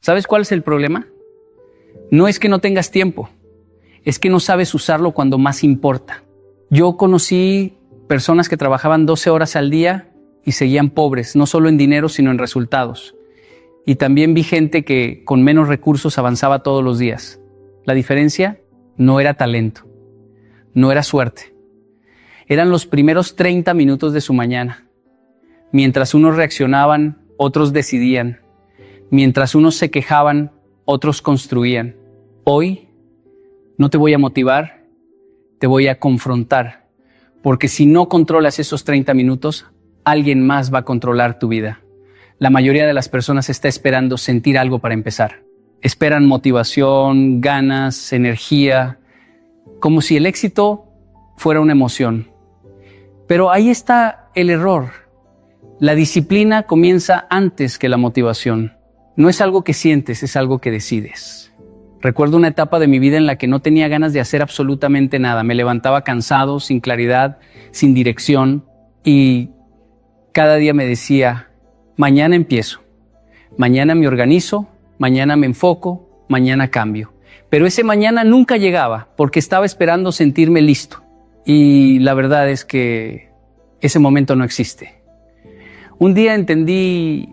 ¿Sabes cuál es el problema? No es que no tengas tiempo, es que no sabes usarlo cuando más importa. Yo conocí personas que trabajaban 12 horas al día y seguían pobres, no solo en dinero, sino en resultados. Y también vi gente que con menos recursos avanzaba todos los días. La diferencia no era talento, no era suerte. Eran los primeros 30 minutos de su mañana. Mientras unos reaccionaban, otros decidían. Mientras unos se quejaban, otros construían. Hoy no te voy a motivar, te voy a confrontar. Porque si no controlas esos 30 minutos, alguien más va a controlar tu vida. La mayoría de las personas está esperando sentir algo para empezar. Esperan motivación, ganas, energía, como si el éxito fuera una emoción. Pero ahí está el error. La disciplina comienza antes que la motivación. No es algo que sientes, es algo que decides. Recuerdo una etapa de mi vida en la que no tenía ganas de hacer absolutamente nada. Me levantaba cansado, sin claridad, sin dirección, y cada día me decía: mañana empiezo, mañana me organizo, mañana me enfoco, mañana cambio. Pero ese mañana nunca llegaba porque estaba esperando sentirme listo. Y la verdad es que ese momento no existe. Un día entendí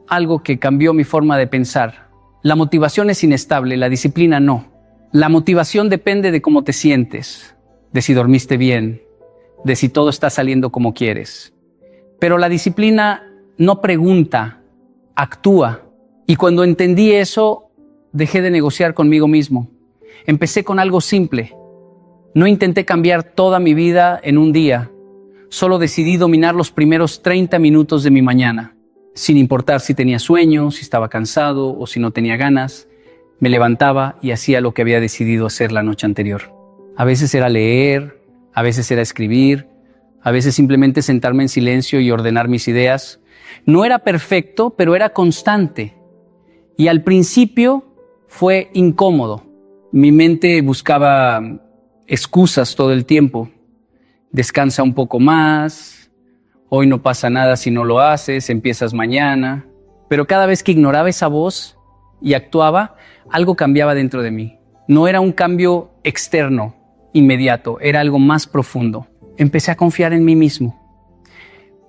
algo que cambió mi forma de pensar. La motivación es inestable, la disciplina no. La motivación depende de cómo te sientes, de si dormiste bien, de si todo está saliendo como quieres. Pero la disciplina no pregunta, actúa. Y cuando entendí eso, dejé de negociar conmigo mismo. Empecé con algo simple. No intenté cambiar toda mi vida en un día. Solo decidí dominar los primeros 30 minutos de mi mañana. Sin importar si tenía sueño, si estaba cansado o si no tenía ganas, me levantaba y hacía lo que había decidido hacer la noche anterior. A veces era leer, a veces era escribir, a veces simplemente sentarme en silencio y ordenar mis ideas. No era perfecto, pero era constante. Y al principio fue incómodo. Mi mente buscaba excusas todo el tiempo. Descansa un poco más, hoy no pasa nada si no lo haces, empiezas mañana. Pero cada vez que ignoraba esa voz y actuaba, algo cambiaba dentro de mí. No era un cambio externo, inmediato, era algo más profundo. Empecé a confiar en mí mismo.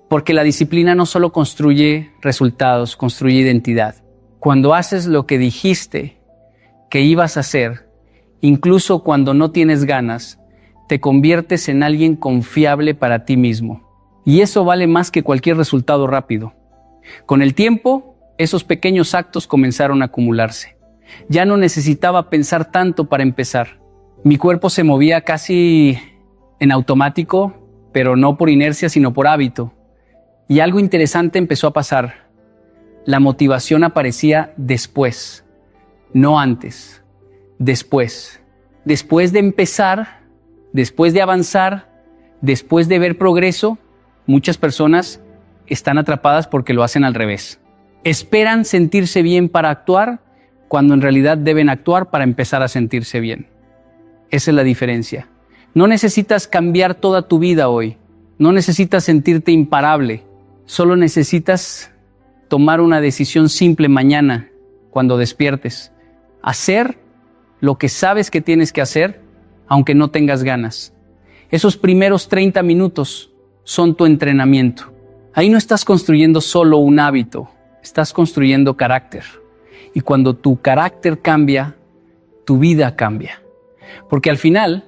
Porque la disciplina no solo construye resultados, construye identidad. Cuando haces lo que dijiste que ibas a hacer, incluso cuando no tienes ganas, te conviertes en alguien confiable para ti mismo. Y eso vale más que cualquier resultado rápido. Con el tiempo, esos pequeños actos comenzaron a acumularse. Ya no necesitaba pensar tanto para empezar. Mi cuerpo se movía casi en automático, pero no por inercia, sino por hábito. Y algo interesante empezó a pasar. La motivación aparecía después, no antes, después. Después de empezar, después de avanzar, después de ver progreso, muchas personas están atrapadas porque lo hacen al revés. Esperan sentirse bien para actuar, cuando en realidad deben actuar para empezar a sentirse bien. Esa es la diferencia. No necesitas cambiar toda tu vida hoy. No necesitas sentirte imparable. Solo necesitas tomar una decisión simple mañana, cuando despiertes. Hacer lo que sabes que tienes que hacer, aunque no tengas ganas. Esos primeros 30 minutos son tu entrenamiento. Ahí no estás construyendo solo un hábito, estás construyendo carácter. Y cuando tu carácter cambia, tu vida cambia. Porque al final,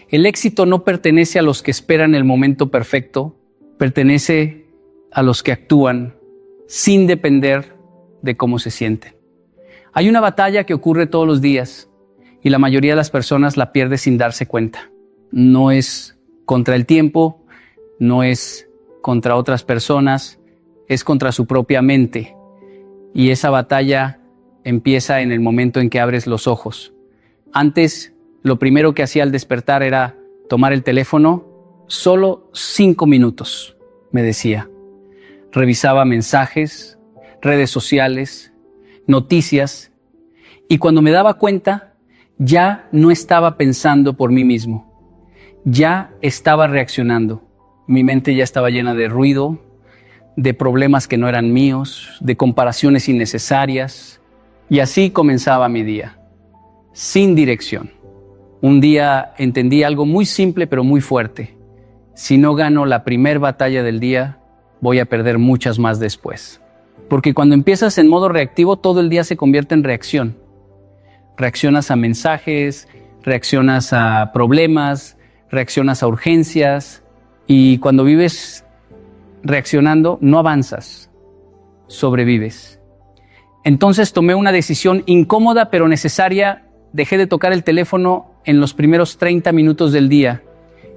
el éxito no pertenece a los que esperan el momento perfecto, pertenece a los que actúan sin depender de cómo se sienten. Hay una batalla que ocurre todos los días y la mayoría de las personas la pierde sin darse cuenta. No es contra el tiempo, no es contra otras personas, es contra su propia mente. Y esa batalla empieza en el momento en que abres los ojos. Antes, lo primero que hacía al despertar era tomar el teléfono. Solo 5 minutos, me decía. Revisaba mensajes, redes sociales, noticias, y cuando me daba cuenta, ya no estaba pensando por mí mismo. Ya estaba reaccionando. Mi mente ya estaba llena de ruido, de problemas que no eran míos, de comparaciones innecesarias, Y así comenzaba mi día, sin dirección. Un día entendí algo muy simple pero muy fuerte. Si no gano la primer batalla del día, voy a perder muchas más después. Porque cuando empiezas en modo reactivo, todo el día se convierte en reacción. Reaccionas a mensajes, reaccionas a problemas, reaccionas a urgencias. Y cuando vives reaccionando, no avanzas, sobrevives. Entonces tomé una decisión incómoda pero necesaria. Dejé de tocar el teléfono en los primeros 30 minutos del día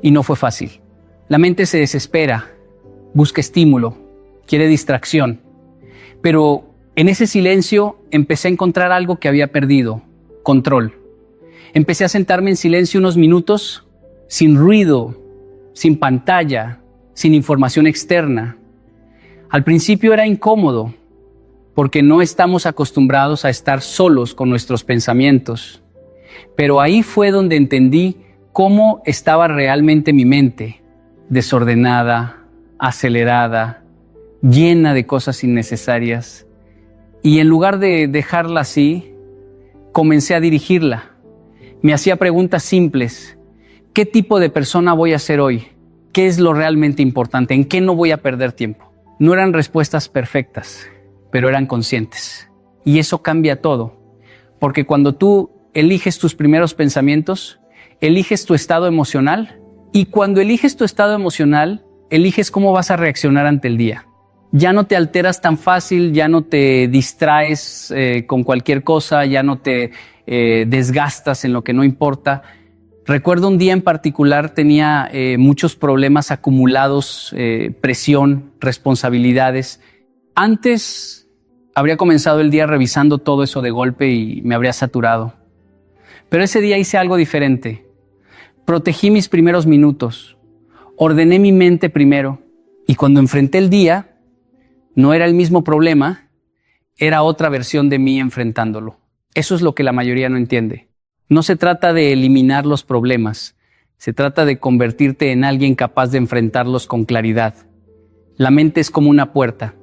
y no fue fácil. La mente se desespera, busca estímulo, quiere distracción. Pero en ese silencio empecé a encontrar algo que había perdido, control. Empecé a sentarme en silencio unos minutos, sin ruido, sin pantalla, sin información externa. Al principio era incómodo, porque no estamos acostumbrados a estar solos con nuestros pensamientos. Pero ahí fue donde entendí cómo estaba realmente mi mente, desordenada, acelerada, llena de cosas innecesarias. Y en lugar de dejarla así, comencé a dirigirla. Me hacía preguntas simples. ¿Qué tipo de persona voy a ser hoy? ¿Qué es lo realmente importante? ¿En qué no voy a perder tiempo? No eran respuestas perfectas, pero eran conscientes. Y eso cambia todo. Porque cuando tú eliges tus primeros pensamientos, eliges tu estado emocional, y cuando eliges tu estado emocional, eliges cómo vas a reaccionar ante el día. Ya no te alteras tan fácil, ya no te distraes con cualquier cosa, ya no te desgastas en lo que no importa. Recuerdo un día en particular, tenía muchos problemas acumulados, presión, responsabilidades. Antes habría comenzado el día revisando todo eso de golpe y me habría saturado. Pero ese día hice algo diferente. Protegí mis primeros minutos, ordené mi mente primero y cuando enfrenté el día, no era el mismo problema, era otra versión de mí enfrentándolo. Eso es lo que la mayoría no entiende. No se trata de eliminar los problemas, se trata de convertirte en alguien capaz de enfrentarlos con claridad. La mente es como una puerta.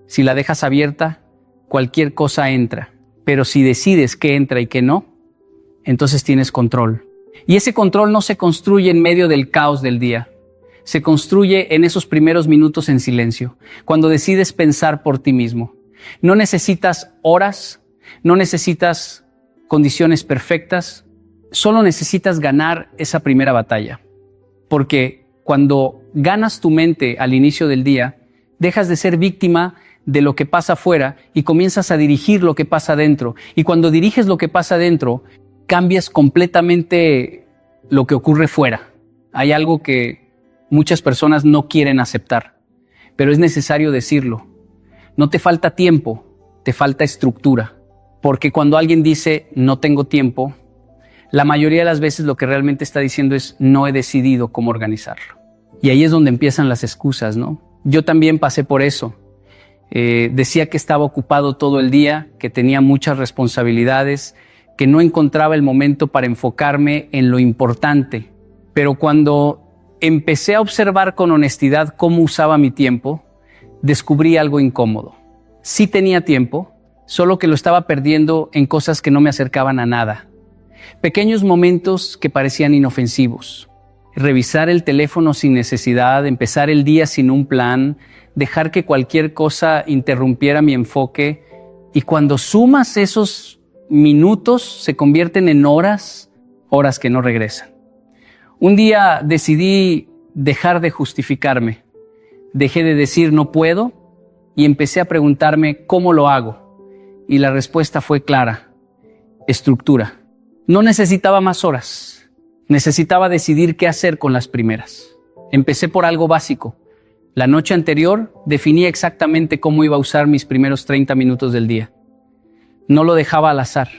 Si la dejas abierta, cualquier cosa entra. Pero si decides qué entra y qué no, entonces tienes control. Y ese control no se construye en medio del caos del día. Se construye en esos primeros minutos en silencio, cuando decides pensar por ti mismo. No necesitas horas, no necesitas condiciones perfectas, solo necesitas ganar esa primera batalla. Porque cuando ganas tu mente al inicio del día, dejas de ser víctima de lo que pasa afuera y comienzas a dirigir lo que pasa adentro. Y cuando diriges lo que pasa adentro, cambias completamente lo que ocurre fuera. Hay algo que muchas personas no quieren aceptar, pero es necesario decirlo. No te falta tiempo, te falta estructura. Porque cuando alguien dice no tengo tiempo, la mayoría de las veces lo que realmente está diciendo es no he decidido cómo organizarlo. Y ahí es donde empiezan las excusas, ¿no? Yo también pasé por eso. Decía que estaba ocupado todo el día, que tenía muchas responsabilidades, que no encontraba el momento para enfocarme en lo importante. Pero cuando empecé a observar con honestidad cómo usaba mi tiempo, descubrí algo incómodo. Sí tenía tiempo, solo que lo estaba perdiendo en cosas que no me acercaban a nada. Pequeños momentos que parecían inofensivos. Revisar el teléfono sin necesidad, empezar el día sin un plan, dejar que cualquier cosa interrumpiera mi enfoque. Y cuando sumas esos minutos, se convierten en horas, horas que no regresan. Un día decidí dejar de justificarme. Dejé de decir no puedo y empecé a preguntarme cómo lo hago. Y la respuesta fue clara: estructura. No necesitaba más horas, necesitaba decidir qué hacer con las primeras. Empecé por algo básico. La noche anterior definí exactamente cómo iba a usar mis primeros 30 minutos del día. No lo dejaba al azar.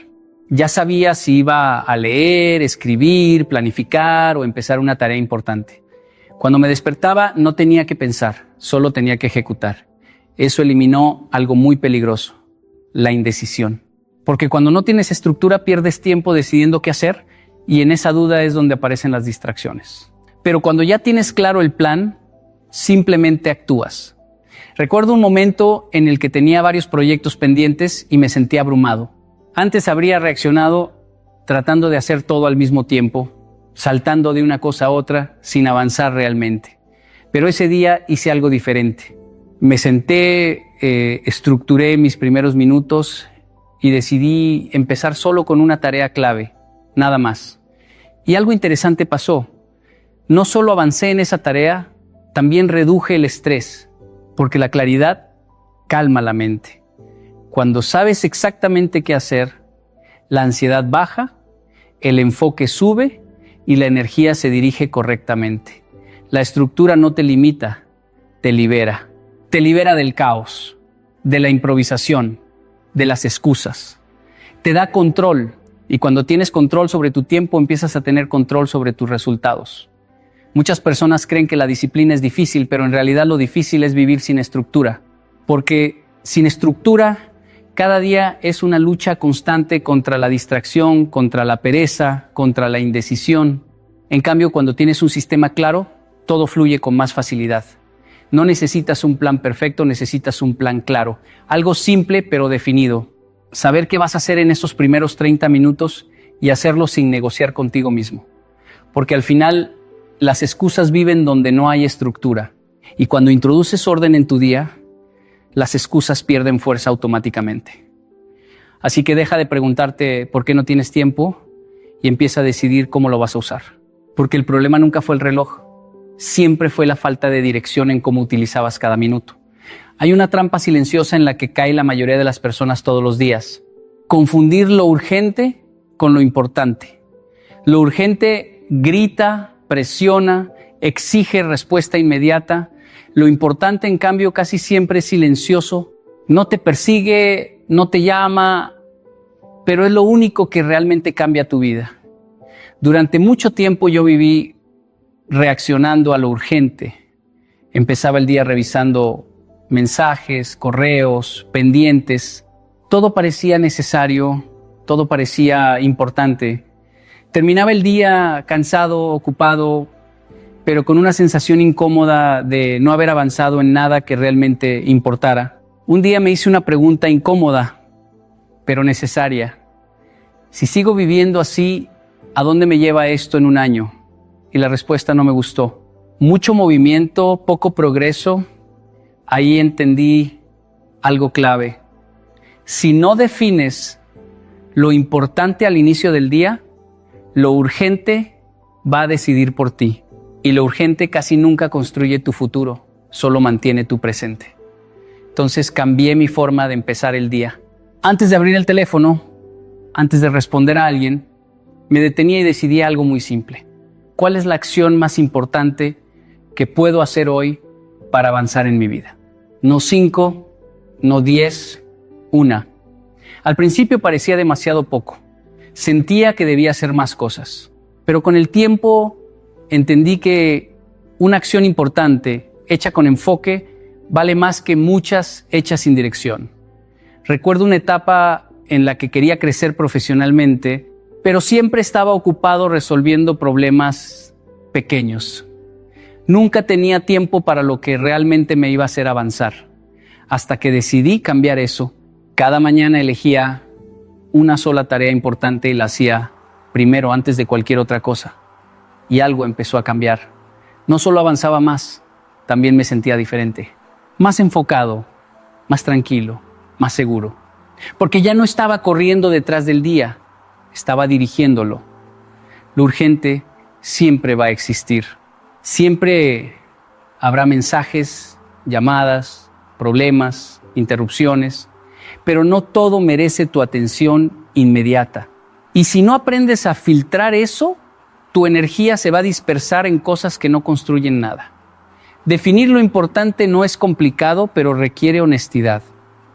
Ya sabía si iba a leer, escribir, planificar o empezar una tarea importante. Cuando me despertaba no tenía que pensar, solo tenía que ejecutar. Eso eliminó algo muy peligroso: la indecisión. Porque cuando no tienes estructura pierdes tiempo decidiendo qué hacer y en esa duda es donde aparecen las distracciones. Pero cuando ya tienes claro el plan, simplemente actúas. Recuerdo un momento en el que tenía varios proyectos pendientes y me sentía abrumado. Antes habría reaccionado tratando de hacer todo al mismo tiempo, saltando de una cosa a otra sin avanzar realmente. Pero ese día hice algo diferente. Me senté, estructuré mis primeros minutos y decidí empezar solo con una tarea clave, nada más. Y algo interesante pasó. No solo avancé en esa tarea, también reduje el estrés, porque la claridad calma la mente. Cuando sabes exactamente qué hacer, la ansiedad baja, el enfoque sube y la energía se dirige correctamente. La estructura no te limita, te libera. Te libera del caos, de la improvisación, de las excusas. Te da control y cuando tienes control sobre tu tiempo empiezas a tener control sobre tus resultados. Muchas personas creen que la disciplina es difícil, pero en realidad lo difícil es vivir sin estructura. Porque sin estructura, cada día es una lucha constante contra la distracción, contra la pereza, contra la indecisión. En cambio, cuando tienes un sistema claro, todo fluye con más facilidad. No necesitas un plan perfecto, necesitas un plan claro. Algo simple pero definido. Saber qué vas a hacer en esos primeros 30 minutos y hacerlo sin negociar contigo mismo. Porque al final, las excusas viven donde no hay estructura. Y cuando introduces orden en tu día, las excusas pierden fuerza automáticamente. Así que deja de preguntarte por qué no tienes tiempo y empieza a decidir cómo lo vas a usar. Porque el problema nunca fue el reloj. Siempre fue la falta de dirección en cómo utilizabas cada minuto. Hay una trampa silenciosa en la que cae la mayoría de las personas todos los días. Confundir lo urgente con lo importante. Lo urgente grita, presiona, exige respuesta inmediata. Lo importante, en cambio, casi siempre es silencioso. No te persigue, no te llama, pero es lo único que realmente cambia tu vida. Durante mucho tiempo yo viví reaccionando a lo urgente. Empezaba el día revisando mensajes, correos, pendientes. Todo parecía necesario, todo parecía importante. Terminaba el día cansado, ocupado, pero con una sensación incómoda de no haber avanzado en nada que realmente importara. Un día me hice una pregunta incómoda, pero necesaria. Si sigo viviendo así, ¿a dónde me lleva esto en un año? Y la respuesta no me gustó. Mucho movimiento, poco progreso. Ahí entendí algo clave. Si no defines lo importante al inicio del día, lo urgente va a decidir por ti. Y lo urgente casi nunca construye tu futuro, solo mantiene tu presente. Entonces cambié mi forma de empezar el día. Antes de abrir el teléfono, antes de responder a alguien, me detenía y decidí algo muy simple. ¿Cuál es la acción más importante que puedo hacer hoy para avanzar en mi vida? No 5, no 10, una. Al principio parecía demasiado poco. Sentía que debía hacer más cosas. Pero con el tiempo entendí que una acción importante, hecha con enfoque, vale más que muchas hechas sin dirección. Recuerdo una etapa en la que quería crecer profesionalmente, pero siempre estaba ocupado resolviendo problemas pequeños. Nunca tenía tiempo para lo que realmente me iba a hacer avanzar. Hasta que decidí cambiar eso. Cada mañana elegía una sola tarea importante y la hacía primero antes de cualquier otra cosa. Y algo empezó a cambiar. No solo avanzaba más, también me sentía diferente. Más enfocado, más tranquilo, más seguro. Porque ya no estaba corriendo detrás del día, estaba dirigiéndolo. Lo urgente siempre va a existir. Siempre habrá mensajes, llamadas, problemas, interrupciones, pero no todo merece tu atención inmediata. Y si no aprendes a filtrar eso, tu energía se va a dispersar en cosas que no construyen nada. Definir lo importante no es complicado, pero requiere honestidad.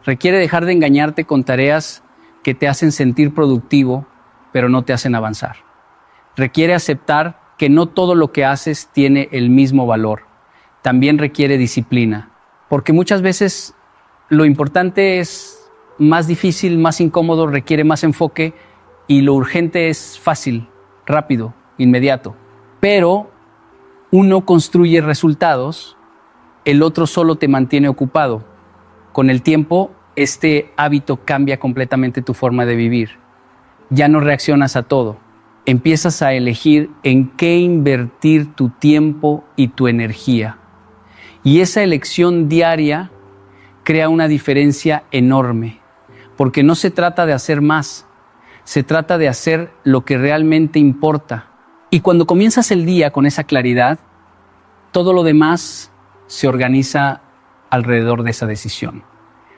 Requiere dejar de engañarte con tareas que te hacen sentir productivo, pero no te hacen avanzar. Requiere aceptar que no todo lo que haces tiene el mismo valor. También requiere disciplina, porque muchas veces lo importante es más difícil, más incómodo, requiere más enfoque y lo urgente es fácil, rápido, inmediato. Pero uno construye resultados, el otro solo te mantiene ocupado. Con el tiempo, este hábito cambia completamente tu forma de vivir. Ya no reaccionas a todo. Empiezas a elegir en qué invertir tu tiempo y tu energía. Y esa elección diaria crea una diferencia enorme, porque no se trata de hacer más, se trata de hacer lo que realmente importa. Y cuando comienzas el día con esa claridad, todo lo demás se organiza alrededor de esa decisión.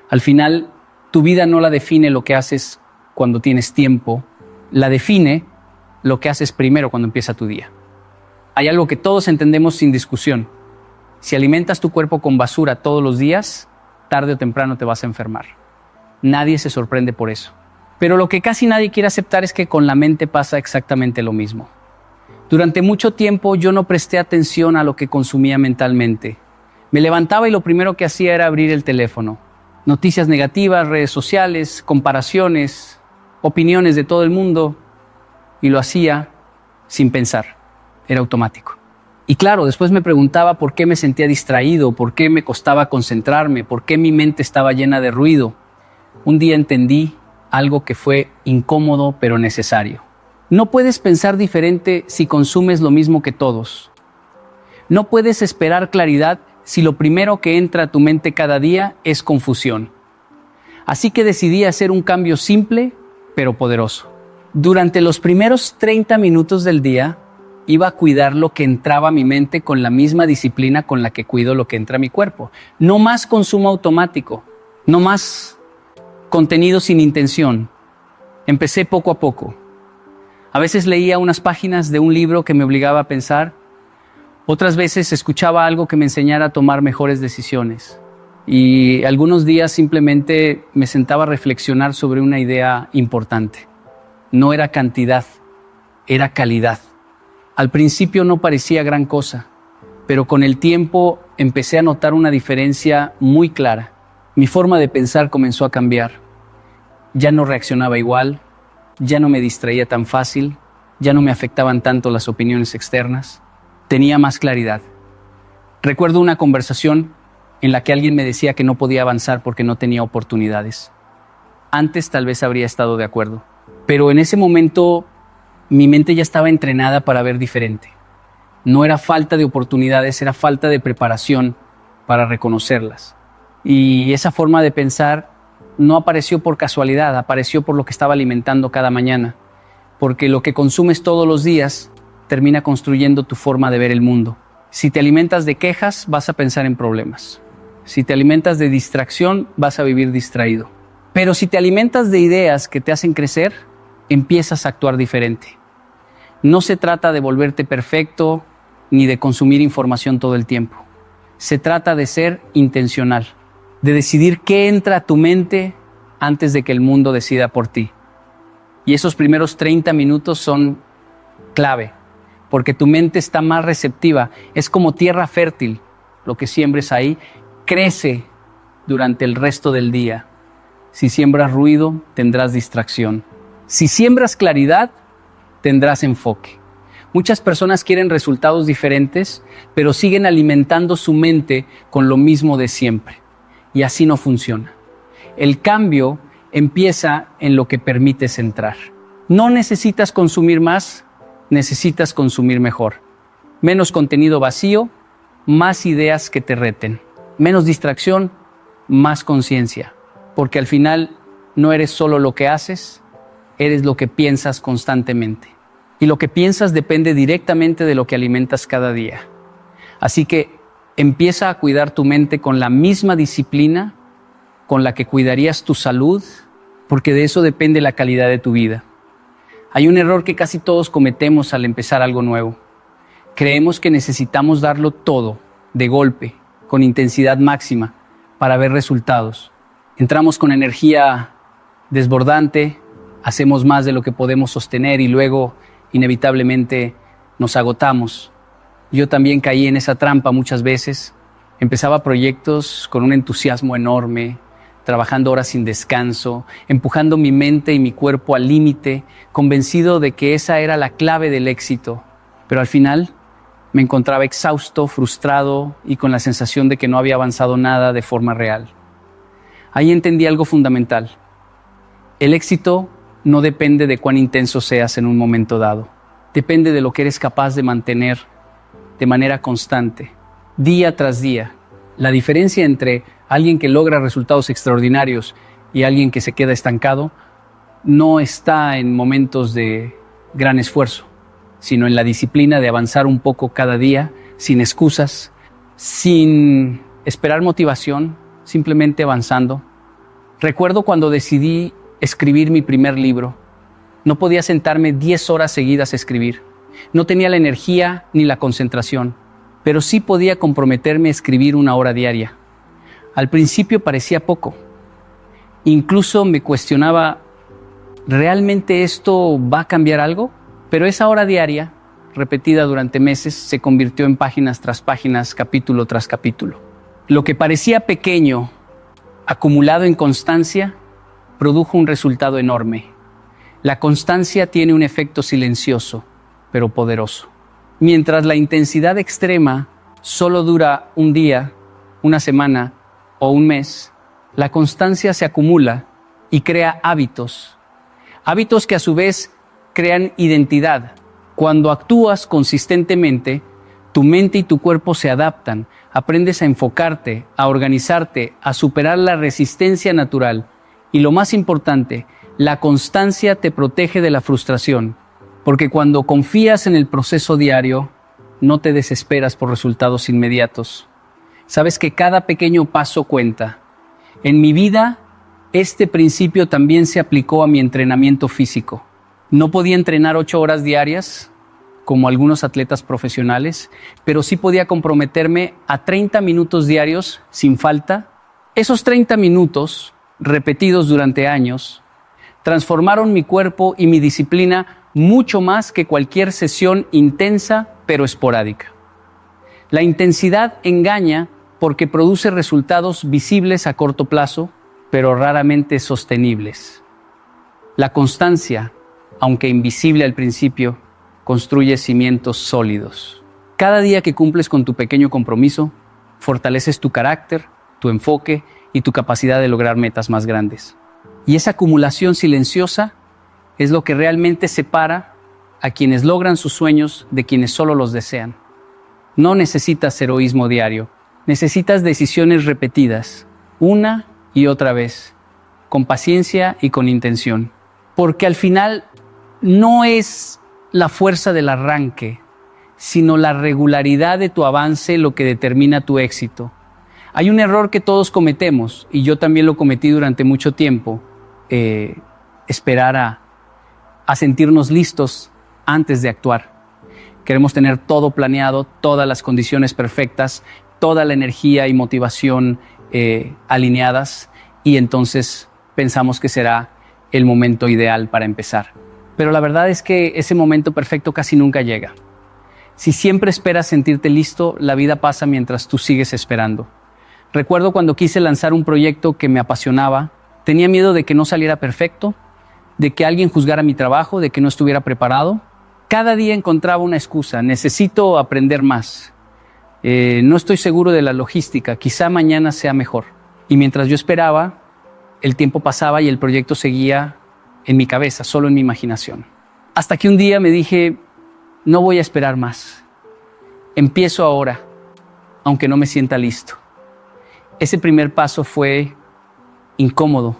Al final, tu vida no la define lo que haces cuando tienes tiempo, la define lo que haces primero cuando empieza tu día. Hay algo que todos entendemos sin discusión. Si alimentas tu cuerpo con basura todos los días, tarde o temprano te vas a enfermar. Nadie se sorprende por eso. Pero lo que casi nadie quiere aceptar es que con la mente pasa exactamente lo mismo. Durante mucho tiempo yo no presté atención a lo que consumía mentalmente. Me levantaba y lo primero que hacía era abrir el teléfono. Noticias negativas, redes sociales, comparaciones, opiniones de todo el mundo. Y lo hacía sin pensar. Era automático. Y claro, después me preguntaba por qué me sentía distraído, por qué me costaba concentrarme, por qué mi mente estaba llena de ruido. Un día entendí algo que fue incómodo pero necesario. No puedes pensar diferente si consumes lo mismo que todos. No puedes esperar claridad si lo primero que entra a tu mente cada día es confusión. Así que decidí hacer un cambio simple pero poderoso. Durante los primeros 30 minutos del día, iba a cuidar lo que entraba a mi mente con la misma disciplina con la que cuido lo que entra a mi cuerpo. No más consumo automático, no más contenido sin intención. Empecé poco a poco. A veces leía unas páginas de un libro que me obligaba a pensar. Otras veces escuchaba algo que me enseñara a tomar mejores decisiones. Y algunos días simplemente me sentaba a reflexionar sobre una idea importante. No era cantidad, era calidad. Al principio no parecía gran cosa, pero con el tiempo empecé a notar una diferencia muy clara. Mi forma de pensar comenzó a cambiar. Ya no reaccionaba igual, ya no me distraía tan fácil, ya no me afectaban tanto las opiniones externas. Tenía más claridad. Recuerdo una conversación en la que alguien me decía que no podía avanzar porque no tenía oportunidades. Antes tal vez habría estado de acuerdo, pero en ese momento mi mente ya estaba entrenada para ver diferente. No era falta de oportunidades, era falta de preparación para reconocerlas. Y esa forma de pensar no apareció por casualidad, apareció por lo que estaba alimentando cada mañana. Porque lo que consumes todos los días termina construyendo tu forma de ver el mundo. Si te alimentas de quejas, vas a pensar en problemas. Si te alimentas de distracción, vas a vivir distraído. Pero si te alimentas de ideas que te hacen crecer, empiezas a actuar diferente. No se trata de volverte perfecto ni de consumir información todo el tiempo. Se trata de ser intencional, de decidir qué entra a tu mente antes de que el mundo decida por ti. Y esos primeros 30 minutos son clave, porque tu mente está más receptiva. Es como tierra fértil. Lo que siembres ahí crece durante el resto del día. Si siembras ruido, tendrás distracción. Si siembras claridad, tendrás enfoque. Muchas personas quieren resultados diferentes, pero siguen alimentando su mente con lo mismo de siempre. Y así no funciona. El cambio empieza en lo que permites entrar. No necesitas consumir más, necesitas consumir mejor. Menos contenido vacío, más ideas que te reten. Menos distracción, más conciencia. Porque al final no eres solo lo que haces, eres lo que piensas constantemente. Y lo que piensas depende directamente de lo que alimentas cada día. Así que empieza a cuidar tu mente con la misma disciplina con la que cuidarías tu salud, porque de eso depende la calidad de tu vida. Hay un error que casi todos cometemos al empezar algo nuevo. Creemos que necesitamos darlo todo, de golpe, con intensidad máxima, para ver resultados. Entramos con energía desbordante, hacemos más de lo que podemos sostener y luego, inevitablemente, nos agotamos. Yo también caí en esa trampa muchas veces. Empezaba proyectos con un entusiasmo enorme, trabajando horas sin descanso, empujando mi mente y mi cuerpo al límite, convencido de que esa era la clave del éxito. Pero al final me encontraba exhausto, frustrado y con la sensación de que no había avanzado nada de forma real. Ahí entendí algo fundamental. El éxito no depende de cuán intenso seas en un momento dado. Depende de lo que eres capaz de mantener de manera constante, día tras día. La diferencia entre alguien que logra resultados extraordinarios y alguien que se queda estancado no está en momentos de gran esfuerzo, sino en la disciplina de avanzar un poco cada día, sin excusas, sin esperar motivación, simplemente avanzando. Recuerdo cuando decidí escribir mi primer libro. No podía sentarme 10 horas seguidas a escribir. No tenía la energía ni la concentración, pero sí podía comprometerme a escribir 1 hora diaria. Al principio parecía poco. Incluso me cuestionaba, ¿realmente esto va a cambiar algo? Pero esa hora diaria, repetida durante meses, se convirtió en páginas tras páginas, capítulo tras capítulo. Lo que parecía pequeño, acumulado en constancia, produjo un resultado enorme. La constancia tiene un efecto silencioso, pero poderoso. Mientras la intensidad extrema solo dura un día, una semana o un mes, la constancia se acumula y crea hábitos. Hábitos que a su vez crean identidad. Cuando actúas consistentemente, tu mente y tu cuerpo se adaptan, aprendes a enfocarte, a organizarte, a superar la resistencia natural. Y lo más importante, la constancia te protege de la frustración, porque cuando confías en el proceso diario, no te desesperas por resultados inmediatos. Sabes que cada pequeño paso cuenta. En mi vida, este principio también se aplicó a mi entrenamiento físico. No podía entrenar 8 horas diarias, como algunos atletas profesionales, pero sí podía comprometerme a 30 minutos diarios sin falta. Esos 30 minutos, repetidos durante años, transformaron mi cuerpo y mi disciplina mucho más que cualquier sesión intensa pero esporádica. La intensidad engaña porque produce resultados visibles a corto plazo, pero raramente sostenibles. La constancia, aunque invisible al principio, construye cimientos sólidos. Cada día que cumples con tu pequeño compromiso, fortaleces tu carácter, tu enfoque y tu capacidad de lograr metas más grandes. Y esa acumulación silenciosa es lo que realmente separa a quienes logran sus sueños de quienes solo los desean. No necesitas heroísmo diario, necesitas decisiones repetidas, una y otra vez, con paciencia y con intención. Porque al final no es la fuerza del arranque, sino la regularidad de tu avance lo que determina tu éxito. Hay un error que todos cometemos, y yo también lo cometí durante mucho tiempo, esperar a sentirnos listos antes de actuar. Queremos tener todo planeado, todas las condiciones perfectas, toda la energía y motivación alineadas, y entonces pensamos que será el momento ideal para empezar. Pero la verdad es que ese momento perfecto casi nunca llega. Si siempre esperas sentirte listo, la vida pasa mientras tú sigues esperando. Recuerdo cuando quise lanzar un proyecto que me apasionaba, tenía miedo de que no saliera perfecto, de que alguien juzgara mi trabajo, de que no estuviera preparado. Cada día encontraba una excusa, necesito aprender más. No estoy seguro de la logística, quizá mañana sea mejor. Y mientras yo esperaba, el tiempo pasaba y el proyecto seguía en mi cabeza, solo en mi imaginación. Hasta que un día me dije, no voy a esperar más. Empiezo ahora, aunque no me sienta listo. Ese primer paso fue incómodo,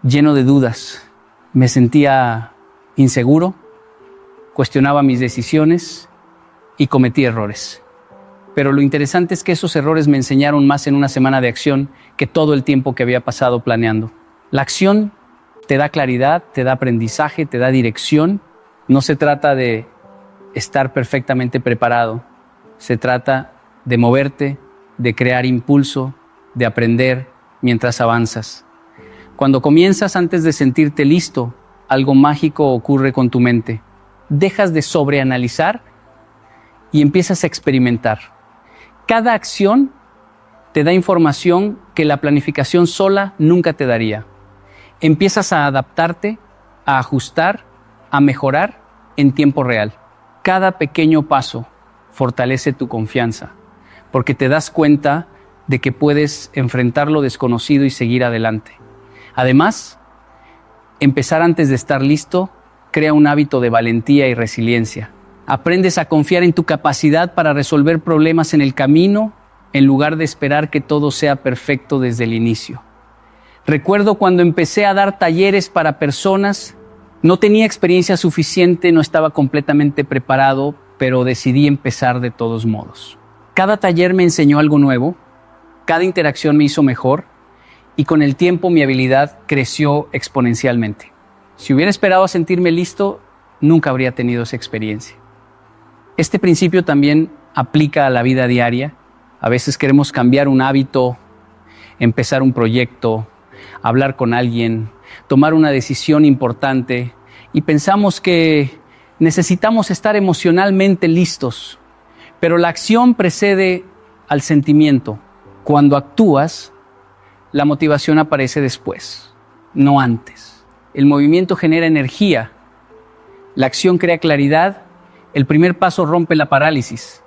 lleno de dudas. Me sentía inseguro, cuestionaba mis decisiones y cometí errores. Pero lo interesante es que esos errores me enseñaron más en una semana de acción que todo el tiempo que había pasado planeando. La acción te da claridad, te da aprendizaje, te da dirección. No se trata de estar perfectamente preparado. Se trata de moverte, de crear impulso, de aprender mientras avanzas. Cuando comienzas antes de sentirte listo, algo mágico ocurre con tu mente. Dejas de sobreanalizar y empiezas a experimentar. Cada acción te da información que la planificación sola nunca te daría. Empiezas a adaptarte, a ajustar, a mejorar en tiempo real. Cada pequeño paso fortalece tu confianza, porque te das cuenta de que puedes enfrentar lo desconocido y seguir adelante. Además, empezar antes de estar listo crea un hábito de valentía y resiliencia. Aprendes a confiar en tu capacidad para resolver problemas en el camino, en lugar de esperar que todo sea perfecto desde el inicio. Recuerdo cuando empecé a dar talleres para personas, no tenía experiencia suficiente, no estaba completamente preparado, pero decidí empezar de todos modos. Cada taller me enseñó algo nuevo, cada interacción me hizo mejor y con el tiempo mi habilidad creció exponencialmente. Si hubiera esperado a sentirme listo, nunca habría tenido esa experiencia. Este principio también aplica a la vida diaria. A veces queremos cambiar un hábito, empezar un proyecto, hablar con alguien, tomar una decisión importante y pensamos que necesitamos estar emocionalmente listos. Pero la acción precede al sentimiento. Cuando actúas, la motivación aparece después, no antes. El movimiento genera energía, la acción crea claridad, el primer paso rompe la parálisis.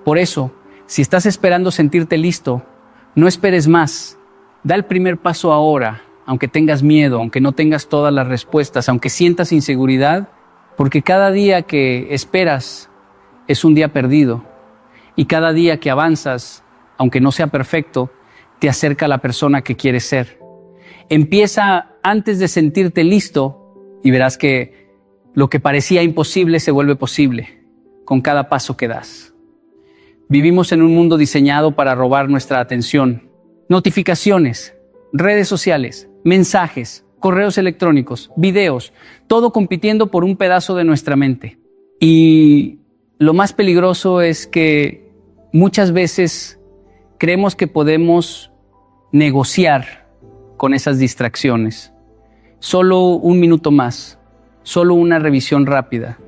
Por eso, si estás esperando sentirte listo, no esperes más. Da el primer paso ahora, aunque tengas miedo, aunque no tengas todas las respuestas, aunque sientas inseguridad, porque cada día que esperas es un día perdido. Y cada día que avanzas, aunque no sea perfecto, te acerca a la persona que quieres ser. Empieza antes de sentirte listo y verás que lo que parecía imposible se vuelve posible con cada paso que das. Vivimos en un mundo diseñado para robar nuestra atención. Notificaciones, redes sociales, mensajes, correos electrónicos, videos, todo compitiendo por un pedazo de nuestra mente. Y lo más peligroso es que muchas veces creemos que podemos negociar con esas distracciones. Solo un minuto más, solo una revisión rápida,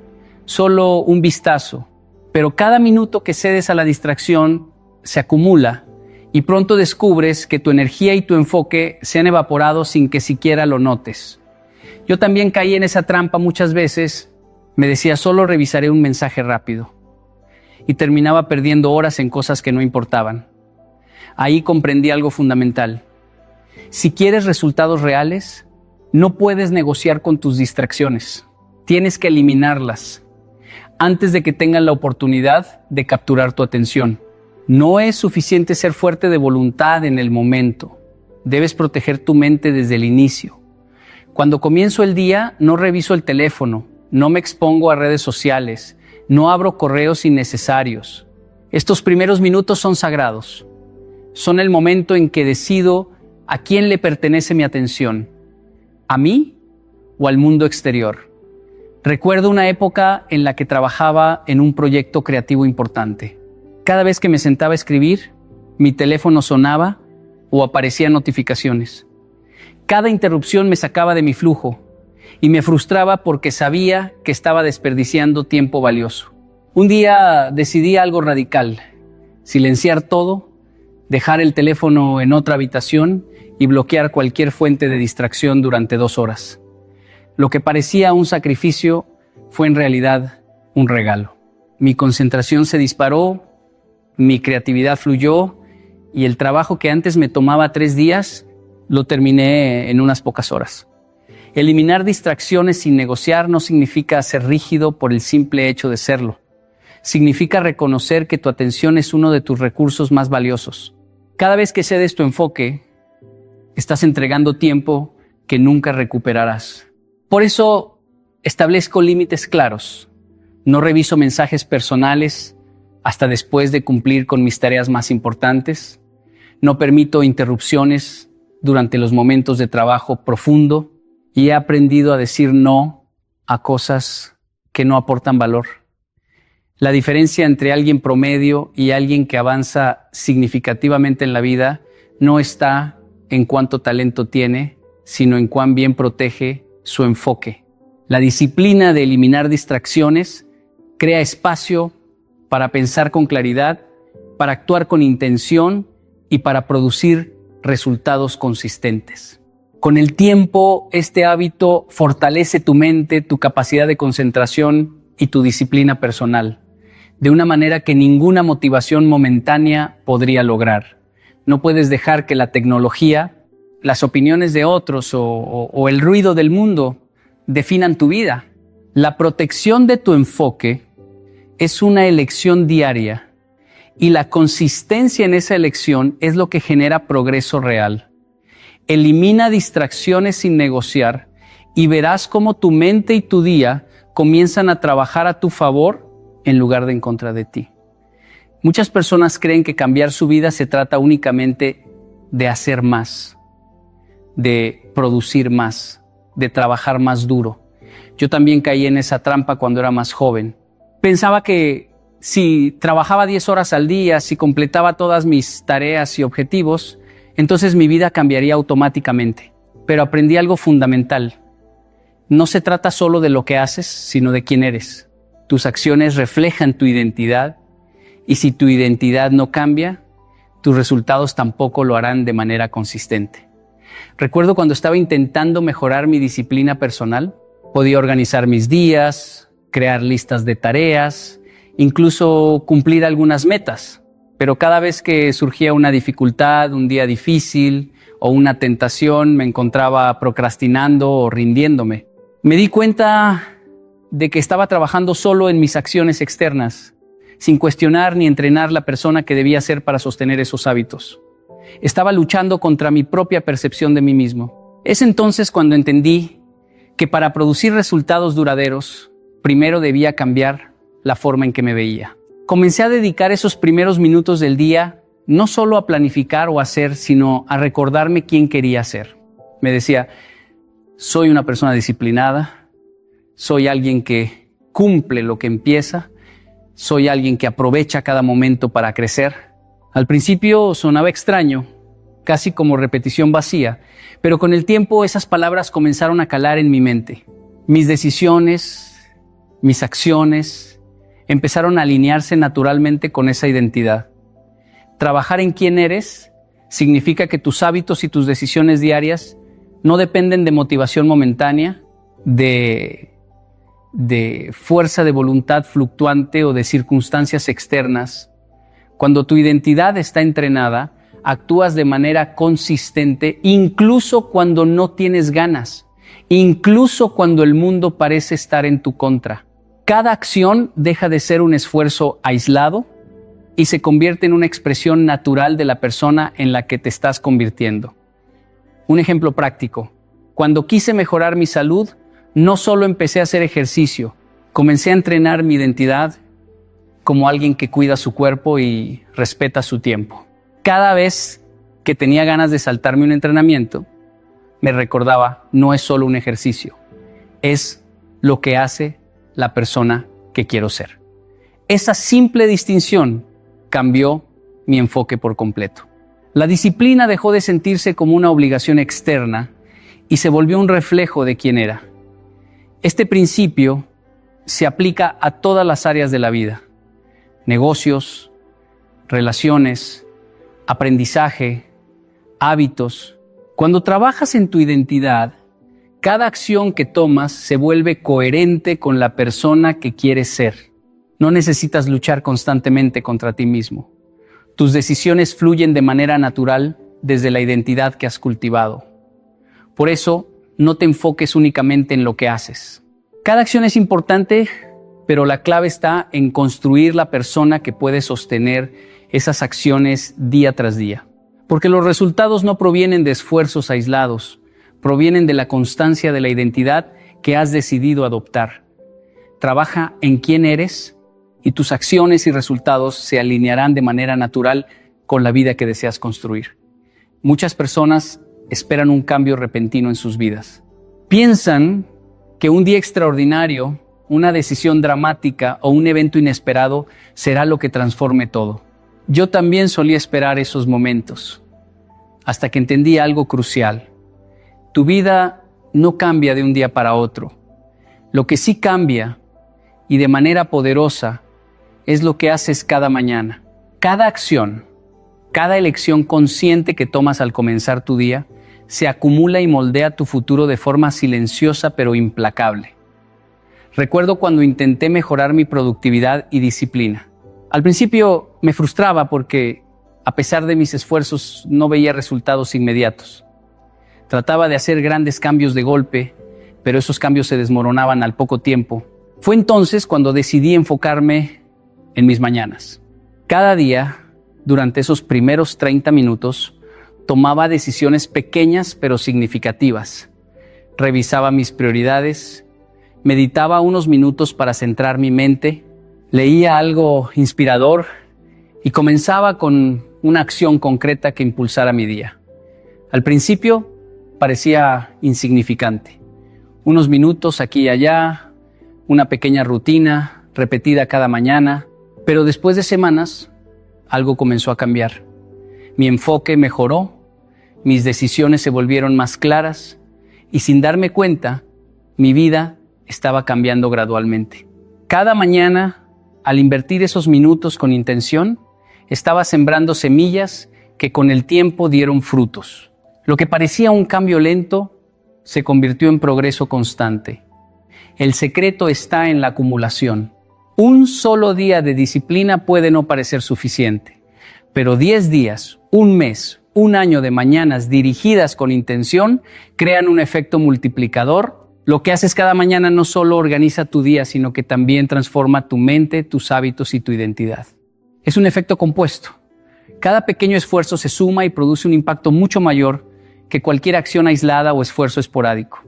solo un vistazo. Pero cada minuto que cedes a la distracción se acumula y pronto descubres que tu energía y tu enfoque se han evaporado sin que siquiera lo notes. Yo también caí en esa trampa muchas veces. Me decía, solo revisaré un mensaje rápido. Y terminaba perdiendo horas en cosas que no importaban. Ahí comprendí algo fundamental. Si quieres resultados reales, no puedes negociar con tus distracciones. Tienes que eliminarlas antes de que tengan la oportunidad de capturar tu atención. No es suficiente ser fuerte de voluntad en el momento. Debes proteger tu mente desde el inicio. Cuando comienzo el día, no reviso el teléfono, no me expongo a redes sociales, no abro correos innecesarios. Estos primeros minutos son sagrados. Son el momento en que decido a quién le pertenece mi atención, a mí o al mundo exterior. Recuerdo una época en la que trabajaba en un proyecto creativo importante. Cada vez que me sentaba a escribir, mi teléfono sonaba o aparecían notificaciones. Cada interrupción me sacaba de mi flujo y me frustraba porque sabía que estaba desperdiciando tiempo valioso. Un día decidí algo radical: silenciar todo, dejar el teléfono en otra habitación y bloquear cualquier fuente de distracción durante 2 horas. Lo que parecía un sacrificio fue en realidad un regalo. Mi concentración se disparó, mi creatividad fluyó y el trabajo que antes me tomaba 3 días lo terminé en unas pocas horas. Eliminar distracciones sin negociar no significa ser rígido por el simple hecho de serlo. Significa reconocer que tu atención es uno de tus recursos más valiosos. Cada vez que cedes tu enfoque, estás entregando tiempo que nunca recuperarás. Por eso establezco límites claros. No reviso mensajes personales hasta después de cumplir con mis tareas más importantes. No permito interrupciones durante los momentos de trabajo profundo y he aprendido a decir no a cosas que no aportan valor. La diferencia entre alguien promedio y alguien que avanza significativamente en la vida no está en cuánto talento tiene, sino en cuán bien protege su enfoque. La disciplina de eliminar distracciones crea espacio para pensar con claridad, para actuar con intención y para producir resultados consistentes. Con el tiempo, este hábito fortalece tu mente, tu capacidad de concentración y tu disciplina personal, de una manera que ninguna motivación momentánea podría lograr. No puedes dejar que la tecnología, las opiniones de otros o el ruido del mundo definan tu vida. La protección de tu enfoque es una elección diaria y la consistencia en esa elección es lo que genera progreso real. Elimina distracciones sin negociar y verás cómo tu mente y tu día comienzan a trabajar a tu favor en lugar de en contra de ti. Muchas personas creen que cambiar su vida se trata únicamente de hacer más, de producir más, de trabajar más duro. Yo también caí en esa trampa cuando era más joven. Pensaba que si trabajaba 10 horas al día, si completaba todas mis tareas y objetivos, entonces mi vida cambiaría automáticamente. Pero aprendí algo fundamental. No se trata solo de lo que haces, sino de quién eres. Tus acciones reflejan tu identidad y si tu identidad no cambia, tus resultados tampoco lo harán de manera consistente. Recuerdo cuando estaba intentando mejorar mi disciplina personal, podía organizar mis días, crear listas de tareas, incluso cumplir algunas metas. Pero cada vez que surgía una dificultad, un día difícil o una tentación, me encontraba procrastinando o rindiéndome. Me di cuenta de que estaba trabajando solo en mis acciones externas, sin cuestionar ni entrenar la persona que debía ser para sostener esos hábitos. Estaba luchando contra mi propia percepción de mí mismo. Es entonces cuando entendí que para producir resultados duraderos, primero debía cambiar la forma en que me veía. Comencé a dedicar esos primeros minutos del día no solo a planificar o hacer, sino a recordarme quién quería ser. Me decía, soy una persona disciplinada, soy alguien que cumple lo que empieza, soy alguien que aprovecha cada momento para crecer. Al principio sonaba extraño, casi como repetición vacía, pero con el tiempo esas palabras comenzaron a calar en mi mente. Mis decisiones, mis acciones, empezaron a alinearse naturalmente con esa identidad. Trabajar en quién eres significa que tus hábitos y tus decisiones diarias no dependen de motivación momentánea, de fuerza de voluntad fluctuante o de circunstancias externas. Cuando tu identidad está entrenada, actúas de manera consistente, incluso cuando no tienes ganas, incluso cuando el mundo parece estar en tu contra. Cada acción deja de ser un esfuerzo aislado y se convierte en una expresión natural de la persona en la que te estás convirtiendo. Un ejemplo práctico. Cuando quise mejorar mi salud, no solo empecé a hacer ejercicio, comencé a entrenar mi identidad como alguien que cuida su cuerpo y respeta su tiempo. Cada vez que tenía ganas de saltarme un entrenamiento, me recordaba, no es solo un ejercicio, es lo que hace la persona que quiero ser. Esa simple distinción cambió mi enfoque por completo. La disciplina dejó de sentirse como una obligación externa y se volvió un reflejo de quién era. Este principio se aplica a todas las áreas de la vida: negocios, relaciones, aprendizaje, hábitos. Cuando trabajas en tu identidad, cada acción que tomas se vuelve coherente con la persona que quieres ser. No necesitas luchar constantemente contra ti mismo. Tus decisiones fluyen de manera natural desde la identidad que has cultivado. Por eso, no te enfoques únicamente en lo que haces. Cada acción es importante, pero la clave está en construir la persona que puede sostener esas acciones día tras día. Porque los resultados no provienen de esfuerzos aislados, provienen de la constancia de la identidad que has decidido adoptar. Trabaja en quién eres y tus acciones y resultados se alinearán de manera natural con la vida que deseas construir. Muchas personas esperan un cambio repentino en sus vidas. Piensan que un día extraordinario, una decisión dramática o un evento inesperado será lo que transforme todo. Yo también solía esperar esos momentos, hasta que entendí algo crucial. Tu vida no cambia de un día para otro. Lo que sí cambia, y de manera poderosa, es lo que haces cada mañana. Cada acción, cada elección consciente que tomas al comenzar tu día, se acumula y moldea tu futuro de forma silenciosa pero implacable. Recuerdo cuando intenté mejorar mi productividad y disciplina. Al principio me frustraba porque A pesar de mis esfuerzos, no veía resultados inmediatos. Trataba de hacer grandes cambios de golpe, pero esos cambios se desmoronaban al poco tiempo. Fue entonces cuando decidí enfocarme en mis mañanas. Cada día, durante esos primeros 30 minutos, tomaba decisiones pequeñas pero significativas. Revisaba mis prioridades, meditaba unos minutos para centrar mi mente, leía algo inspirador y comenzaba con una acción concreta que impulsara mi día. Al principio parecía insignificante. Unos minutos aquí y allá, una pequeña rutina repetida cada mañana, pero después de semanas algo comenzó a cambiar. Mi enfoque mejoró, mis decisiones se volvieron más claras y sin darme cuenta, mi vida estaba cambiando gradualmente. Cada mañana, al invertir esos minutos con intención, estaba sembrando semillas que con el tiempo dieron frutos. Lo que parecía un cambio lento se convirtió en progreso constante. El secreto está en la acumulación. Un solo día de disciplina puede no parecer suficiente, pero 10 días, un mes, un año de mañanas dirigidas con intención crean un efecto multiplicador. Lo que haces cada mañana no solo organiza tu día, sino que también transforma tu mente, tus hábitos y tu identidad. Es un efecto compuesto. Cada pequeño esfuerzo se suma y produce un impacto mucho mayor que cualquier acción aislada o esfuerzo esporádico.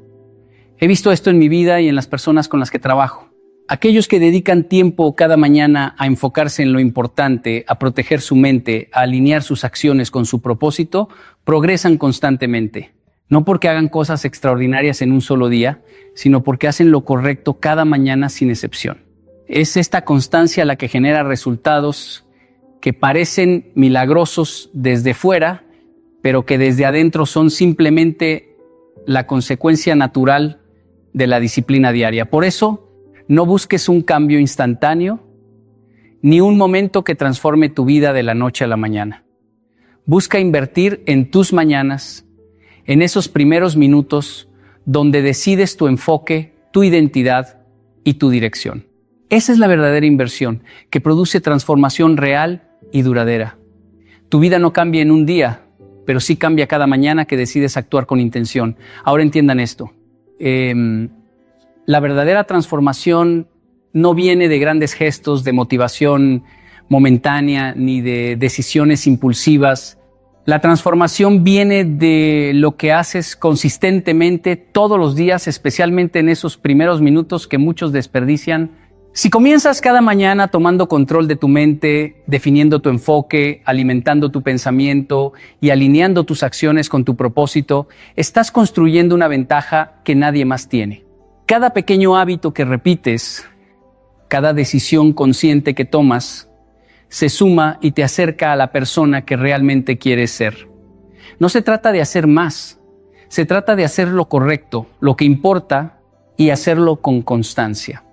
He visto esto en mi vida y en las personas con las que trabajo. Aquellos que dedican tiempo cada mañana a enfocarse en lo importante, a proteger su mente, a alinear sus acciones con su propósito, progresan constantemente. No porque hagan cosas extraordinarias en un solo día, sino porque hacen lo correcto cada mañana sin excepción. Es esta constancia la que genera resultados que parecen milagrosos desde fuera, pero que desde adentro son simplemente la consecuencia natural de la disciplina diaria. Por eso, no busques un cambio instantáneo, ni un momento que transforme tu vida de la noche a la mañana. Busca invertir en tus mañanas, en esos primeros minutos donde decides tu enfoque, tu identidad y tu dirección. Esa es la verdadera inversión que produce transformación real y duradera. Tu vida no cambia en un día, pero sí cambia cada mañana que decides actuar con intención. Ahora entiendan esto. La verdadera transformación no viene de grandes gestos de motivación momentánea ni de decisiones impulsivas. La transformación viene de lo que haces consistentemente todos los días, especialmente en esos primeros minutos que muchos desperdician. Si comienzas cada mañana tomando control de tu mente, definiendo tu enfoque, alimentando tu pensamiento y alineando tus acciones con tu propósito, estás construyendo una ventaja que nadie más tiene. Cada pequeño hábito que repites, cada decisión consciente que tomas, se suma y te acerca a la persona que realmente quieres ser. No se trata de hacer más, se trata de hacer lo correcto, lo que importa, y hacerlo con constancia.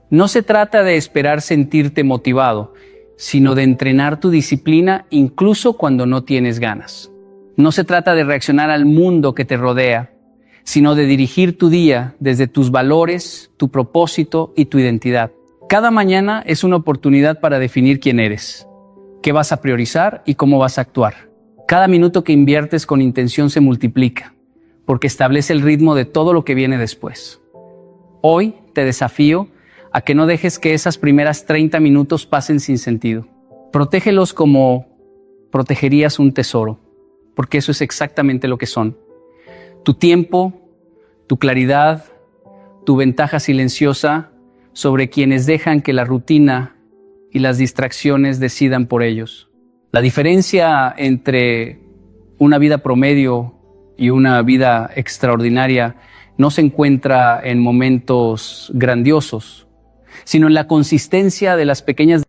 No se trata de esperar sentirte motivado, sino de entrenar tu disciplina incluso cuando no tienes ganas. No se trata de reaccionar al mundo que te rodea, sino de dirigir tu día desde tus valores, tu propósito y tu identidad. Cada mañana es una oportunidad para definir quién eres, qué vas a priorizar y cómo vas a actuar. Cada minuto que inviertes con intención se multiplica, porque establece el ritmo de todo lo que viene después. Hoy te desafío a que no dejes que esas primeras 30 minutos pasen sin sentido. Protégelos como protegerías un tesoro, porque eso es exactamente lo que son. Tu tiempo, tu claridad, tu ventaja silenciosa sobre quienes dejan que la rutina y las distracciones decidan por ellos. La diferencia entre una vida promedio y una vida extraordinaria no se encuentra en momentos grandiosos, sino en la consistencia de las pequeñas